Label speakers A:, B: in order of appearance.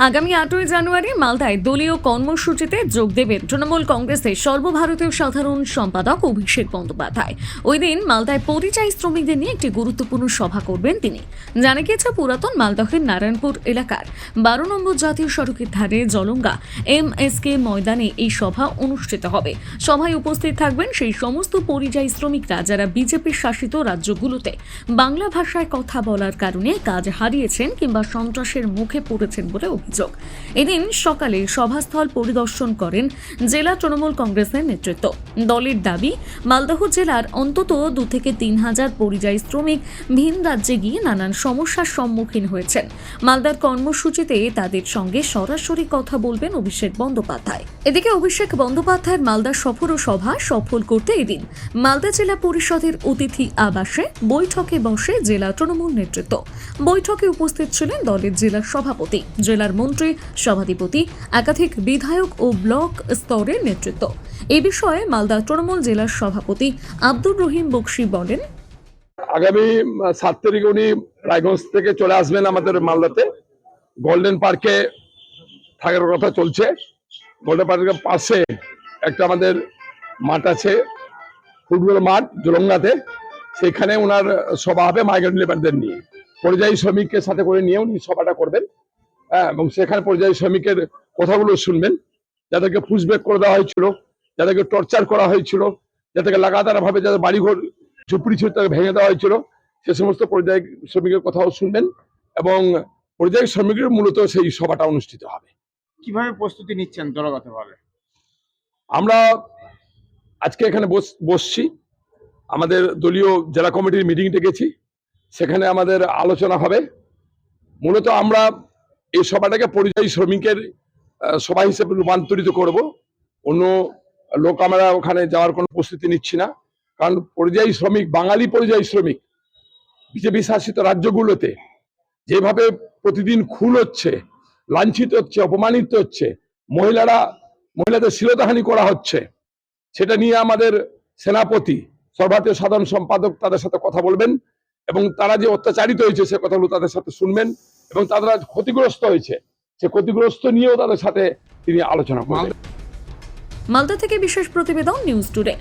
A: আগামী 8ই জানুয়ারি মালদায় দলীয় কর্মসূচিতে যোগ দেবেন তৃণমূল কংগ্রেসের সর্বভারতীয় সাধারণ সম্পাদক অভিষেক বন্দ্যোপাধ্যায়। ওই দিন মালদায় পরিযায়ী শ্রমিকদের নিয়ে একটি গুরুত্বপূর্ণ সভা করবেন তিনি। জানা গিয়েছে, পুরাতন মালদহের নারায়ণপুর এলাকার 12 নম্বর জাতীয় সড়কের ধারে জলঙ্গা MSK ময়দানে এই সভা অনুষ্ঠিত হবে। সভায় উপস্থিত থাকবেন সেই সমস্ত পরিযায়ী শ্রমিকরা যারা বিজেপির শাসিত রাজ্যগুলোতে বাংলা ভাষায় কথা বলার কারণে কাজ হারিয়েছেন কিংবা সন্ত্রাসের মুখে পড়েছেন বলে অভিযোগ। এদিন সকালে সভাস্থল পরিদর্শন করেন জেলা তৃণমূল কংগ্রেসের নেতৃত্ব। দলের দাবি, মালদহ জেলার অন্তত 2 থেকে 3 হাজার পরিযায়ী শ্রমিক ভিন রাজ্যে গিয়ে নানান সমস্যার সম্মুখীন হয়েছেন। মালদার কর্মসূচিতে তাদের সঙ্গে সরাসরি কথা বলবেন অভিষেক বন্দ্যোপাধ্যায়। এদিকে অভিষেক বন্দ্যোপাধ্যায়ের মালদা সফর ও সভা সফল করতে এদিন মালদা জেলা পরিষদের অতিথি আবাসে বৈঠকে বসে জেলা তৃণমূল নেতৃত্ব। বৈঠকে উপস্থিত ছিলেন দলের জেলা সভাপতি, জেলার মন্ত্রী, সভাধিপতি, একাধিক বিধায়ক ও ব্লক স্তরের নেতৃত্ব। এই বিষয়ে মালদা তৃণমূল জেলার সভাপতি আব্দুর রহিম বকশি বলেন,
B: আগামী 7 তারিখে উনি রায়গঞ্জ থেকে চলে আসবেন আমাদের মালদাতে। গোল্ডেন পার্কে থাকার কথা চলছে। গোল্ডেন পার্কের পাশে একটা আমাদের মাঠ আছে, ফুটবল মাঠ জলঙ্গাতে। সেখানে ওনার সভা হবে মাইগ্রেন্ট লেবারদের নিয়ে, পরিযায়ী শ্রমিককে সাথে করে নিয়ে উনি সভাটা করবেন। এবং সেখানে পরিযায়ী শ্রমিকের কথাগুলো শুনবেন, যাদেরকে পুশব্যাক করে দেওয়া হয়েছিল, যাদেরকে টর্চার করা হয়েছিল, যাদেরকে লাগাতার ভাবে যাদের বাড়িঘর ঝুপড়ি ছিল তাকে ভেঙে দেওয়া হয়েছিল, সে সমস্ত পরিযায়ী শ্রমিকের কথাও শুনবেন এবং পরিযায়ী শ্রমিকের মূলত সেই সভাটা অনুষ্ঠিত হবে।
C: কিভাবে প্রস্তুতি নিচ্ছেন দলগতভাবে?
B: আমরা আজকে এখানে বসছি, আমাদের দলীয় জেলা কমিটির মিটিং ডেকেছি, সেখানে আমাদের আলোচনা হবে। মূলত আমরা এই সভাটাকে পরিযায়ী শ্রমিকের সভা হিসেবে রূপান্তরিত করব। অন্য লোক আমরা ওখানে যাওয়ার কোনো প্রস্তুতি নিচ্ছি না, কারণ পরিযায়ী শ্রমিক, বাঙালি পরিযায়ী শ্রমিক বিজেপি শাসিত রাজ্যগুলোতে যেভাবে প্রতিদিন খুন হচ্ছে, লাঞ্ছিত হচ্ছে, অপমানিত হচ্ছে, মহিলাদের শ্লীলতাহানি করা হচ্ছে, সেটা নিয়ে আমাদের সেনাপতি, সর্বভারতীয় সাধারণ সম্পাদক তাদের সাথে কথা বলবেন এবং তারা যে অত্যাচারিত হয়েছে সে কথাগুলো তাদের সাথে শুনবেন এবং তারা ক্ষতিগ্রস্ত হয়েছে সে ক্ষতিগ্রস্ত নিয়েও তাদের সাথে তিনি আলোচনা করবেন।
A: মালদা থেকে বিশেষ প্রতিবেদন, নিউজ টুডে।